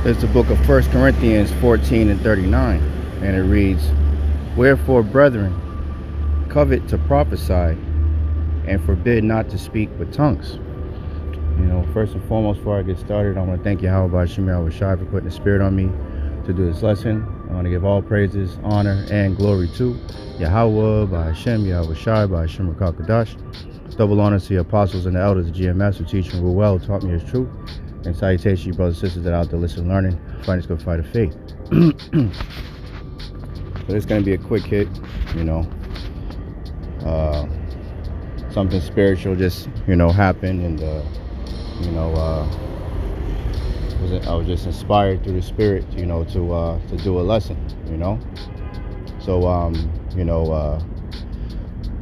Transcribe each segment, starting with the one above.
It's the book of 1 Corinthians 14 and 39. And it reads, "Wherefore, brethren, covet to prophesy, and forbid not to speak with tongues." First and foremost, before I get started, I want to thank Yahawah, Bahasham, Yahawashi for putting the spirit on me to do this lesson. I want to give all praises, honor, and glory to Yahawah, Bahasham, Yahawashi, Bahasham, Rakakadash. Double honor to the apostles and the elders, the GMS, who teach and rule well, who taught me his truth. And salutation to you brothers and sisters that are out there listening, learning, fighting this good fight of faith. So it's going to be a quick hit, something spiritual just, happened, and, I was just inspired through the spirit, to do a lesson, So,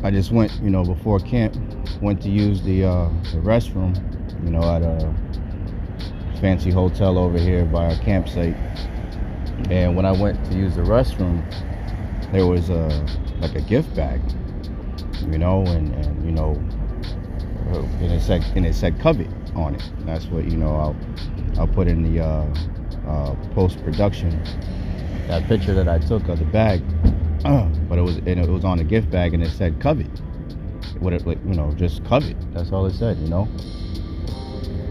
I just went, before camp, went to use the restroom, at a fancy hotel over here by our campsite. And when I went to use the restroom, there was like a gift bag, and it said "Covet" on it. And that's what I'll put in the post production, that picture that I took of the bag. But it was on the gift bag, and it said "Covet." What it, just covet. That's all it said,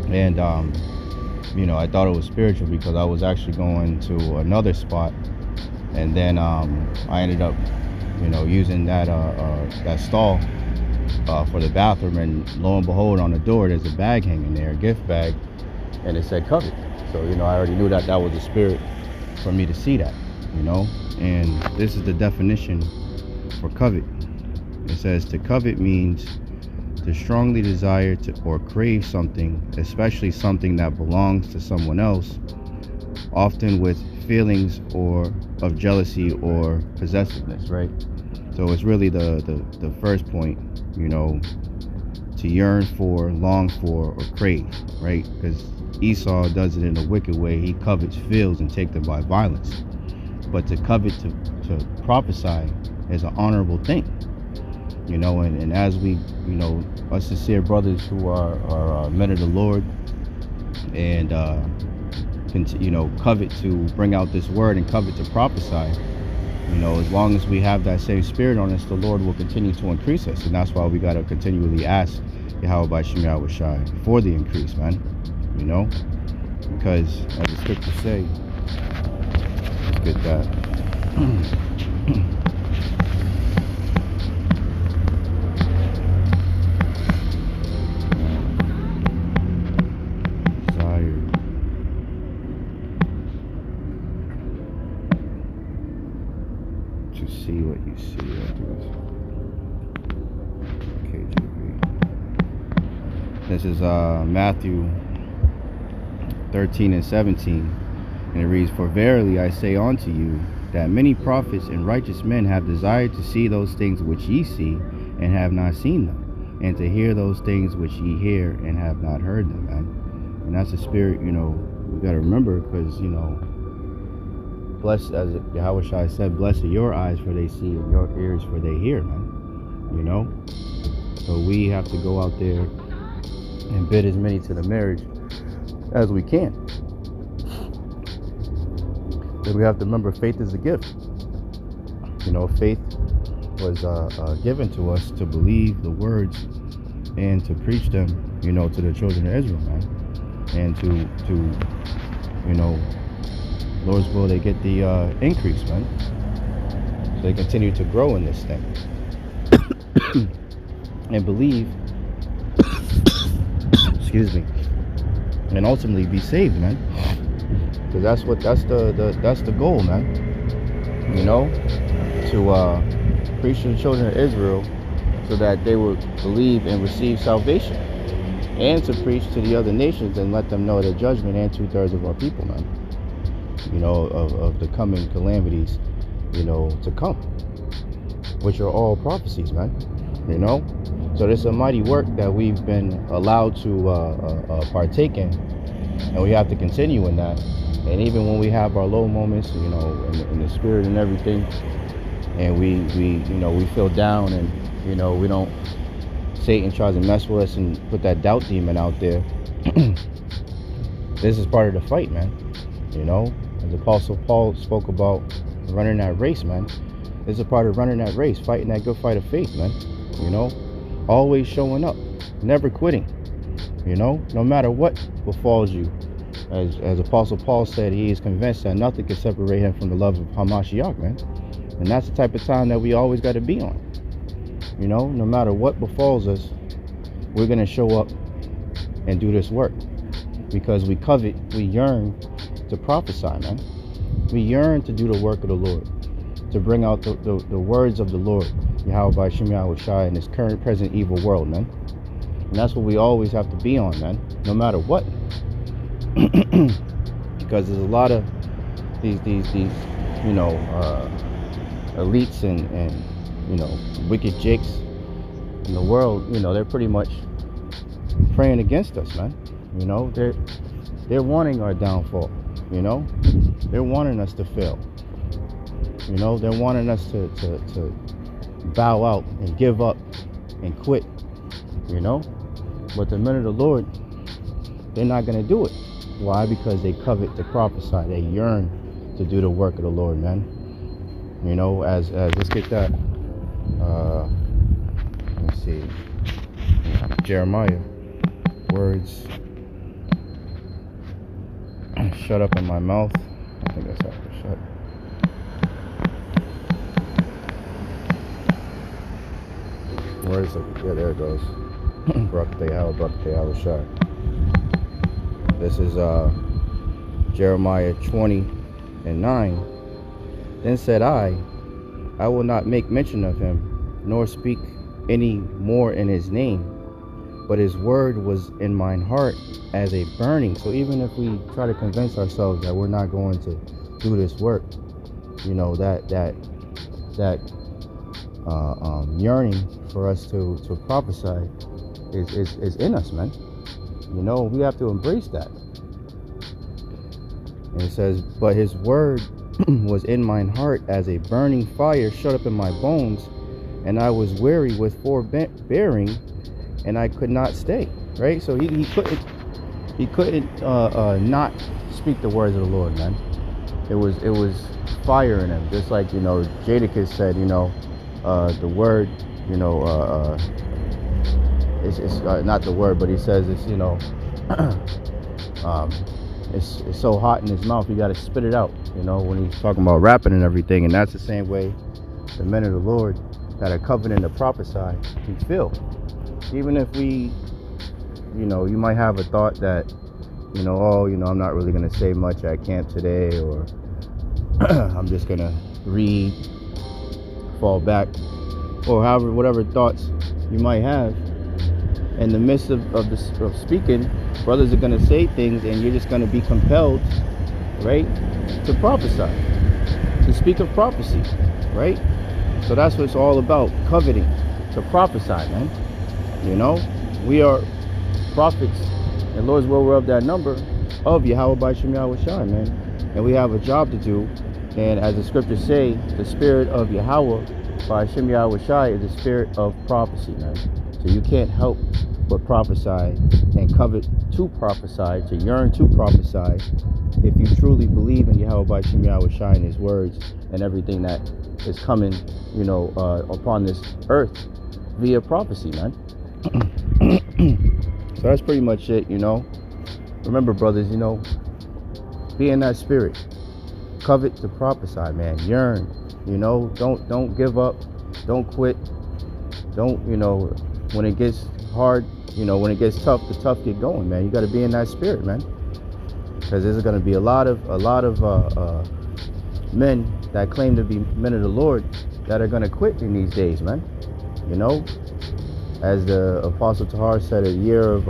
And I thought it was spiritual because I was actually going to another spot, and then I ended up, using that stall for the bathroom, and lo and behold, on the door there's a bag hanging there, a gift bag, and it said "Covet." So I already knew that was the spirit for me to see that, And this is the definition for covet. It says to covet means to strongly desire to or crave something, especially something that belongs to someone else, often with feelings or of jealousy or possessiveness, right? So it's really the first point, to yearn for, long for, or crave, right? Because Esau does it in a wicked way. He covets fields and take them by violence. But to covet to prophesy is an honorable thing. And as we, us sincere brothers who are men of the Lord, and covet to bring out this word and covet to prophesy, as long as we have that same spirit on us, the Lord will continue to increase us. And that's why we got to continually ask Yahawah by Shem Yahawashi for the increase, man. Because as the scriptures say, let's get that. See what you see. KJV. This is Matthew 13 and 17, and it reads, "For verily I say unto you, that many prophets and righteous men have desired to see those things which ye see, and have not seen them, and to hear those things which ye hear, and have not heard them." Man. And that's the spirit, we got to remember, because, blessed, as Yahawashi said, "Blessed are your eyes, for they see, and your ears, for they hear," man. So we have to go out there and bid as many to the marriage as we can. But we have to remember, faith is a gift. Faith was given to us to believe the words and to preach them, to the children of Israel, man. And to Lord's will, they get the increase, man. So they continue to grow in this thing and believe, excuse me, and ultimately be saved, man. Because that's the goal, man. To preach to the children of Israel so that they would believe and receive salvation, and to preach to the other nations and let them know the judgment and 2/3 of our people, man. Of the coming calamities, to come, which are all prophecies, man. So there's a mighty work that we've been allowed to partake in, and we have to continue in that. And even when we have our low moments, in the spirit and everything, and we feel down, and we don't, Satan tries to mess with us and put that doubt demon out there. This is part of the fight, man. You know, as Apostle Paul spoke about running that race, man. It's a part of running that race, fighting that good fight of faith, man. You know, always showing up, never quitting. You know, no matter what befalls you. As Apostle Paul said, he is convinced that nothing can separate him from the love of Hamashiach, man. And that's the type of time that we always got to be on. You know, no matter what befalls us, we're going to show up and do this work. Because we covet, we yearn to prophesy, man. We yearn to do the work of the Lord, to bring out the words of the Lord, Yahawashi, in this current, present evil world, man. And that's what we always have to be on, man, no matter what. Because there's a lot of these you know, elites and you know, wicked jakes in the world. You know, they're pretty much praying against us, man. You know, they're wanting our downfall. You know, they're wanting us to fail. You know, they're wanting us to bow out and give up and quit. You know, but the men of the Lord, they're not going to do it. Why? Because they covet to prophesy. They yearn to do the work of the Lord, man. You know, as let's get that. Let's see. Jeremiah words. Shut up in my mouth. I think that's after shut. Words of, yeah, there it goes. Yahawashi. This is Jeremiah 20:9. Then said I will not make mention of him, nor speak any more in his name, but his word was in mine heart as a burning. So even if we try to convince ourselves that we're not going to do this work, you know, that yearning for us to prophesy is in us, man. You know, we have to embrace that. And it says, but his word was in mine heart as a burning fire shut up in my bones, and I was weary with forbearing, and I could not stay. Right? So he couldn't not speak the words of the Lord, man. It was fire in him. Just like, you know, Jadakiss said, you know, the word, you know, it's not the word, but he says it's, you know, it's so hot in his mouth, you got to spit it out, you know, when he's talking about rapping and everything. And that's the same way the men of the Lord that are covenant to prophesy can feel. Even if we, you know, you might have a thought that, you know, oh, you know, I'm not really going to say much at camp today, or I'm just going to read, fall back, or however, whatever thoughts you might have. In the midst of speaking, brothers are going to say things, and you're just going to be compelled, right, to prophesy, to speak of prophecy, right? So that's what it's all about, coveting to prophesy, man. You know, we are prophets, and Lord's will we're of that number of Yahawashi, man. And we have a job to do. And as the scriptures say, the spirit of Yahawah by Hashem Yahawashi is the spirit of prophecy, man. So you can't help but prophesy and covet to prophesy, to yearn to prophesy, if you truly believe in Yahawah by Hashem Yahawashi and his words and everything that is coming, you know, upon this earth via prophecy, man. So that's pretty much it, you know. Remember, brothers, you know, be in that spirit. Covet to prophesy, man. Yearn, you know. Don't give up. Don't quit. Don't, you know, when it gets hard, you know, when it gets tough, the tough get going, man. You got to be in that spirit, man. Because there's going to be a lot of men that claim to be men of the Lord that are going to quit in these days, man. You know, as the Apostle Tahar said, a year of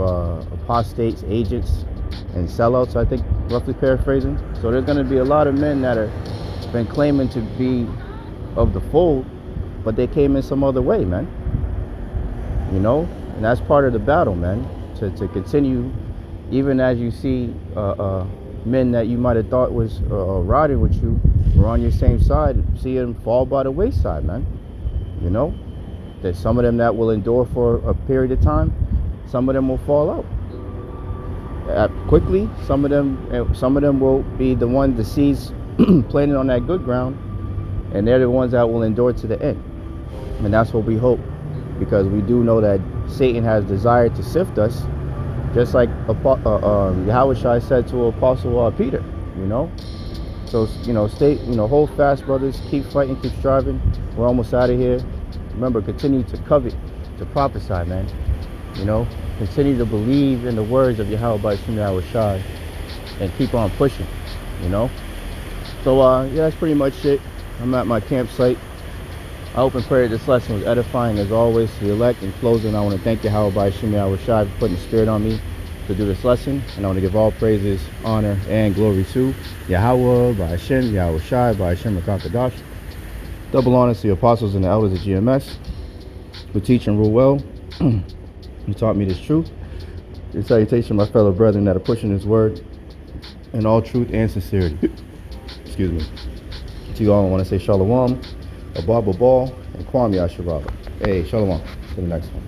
apostates, agents, and sellouts, I think, roughly paraphrasing. So there's going to be a lot of men that are been claiming to be of the fold, but they came in some other way, man. You know, and that's part of the battle, man, to continue, even as you see men that you might have thought was riding with you or on your same side, see them fall by the wayside, man. You know, there's some of them that will endure for a period of time, some of them will fall out. quickly. Some of them will be the ones, the seeds planted on that good ground, and they're the ones that will endure to the end. And that's what we hope, because we do know that Satan has desired to sift us, just like Yahawashi said to Apostle Peter, you know. So, you know, stay, you know, hold fast, brothers. Keep fighting, keep striving. We're almost out of here. Remember, continue to covet, to prophesy, man. You know, continue to believe in the words of Yahawah Yahawashi, and keep on pushing, you know. So, yeah, that's pretty much it. I'm at my campsite. I hope and pray this lesson was edifying as always to the elect. In closing, I want to thank Yahawah Yahawashi for putting the spirit on me to do this lesson, and I want to give all praises, honor, and glory to Yahawah, Bahasham, Yahawashi, Bahasham, Rakakadash. Double honors to the apostles and the elders of GMS who teach and rule well. You taught me this truth. Your salutation, my fellow brethren that are pushing this word in all truth and sincerity. Excuse me. To you all, I want to say shalom, abab abal, and kwam yasharaba. Hey, shalom. To the next one.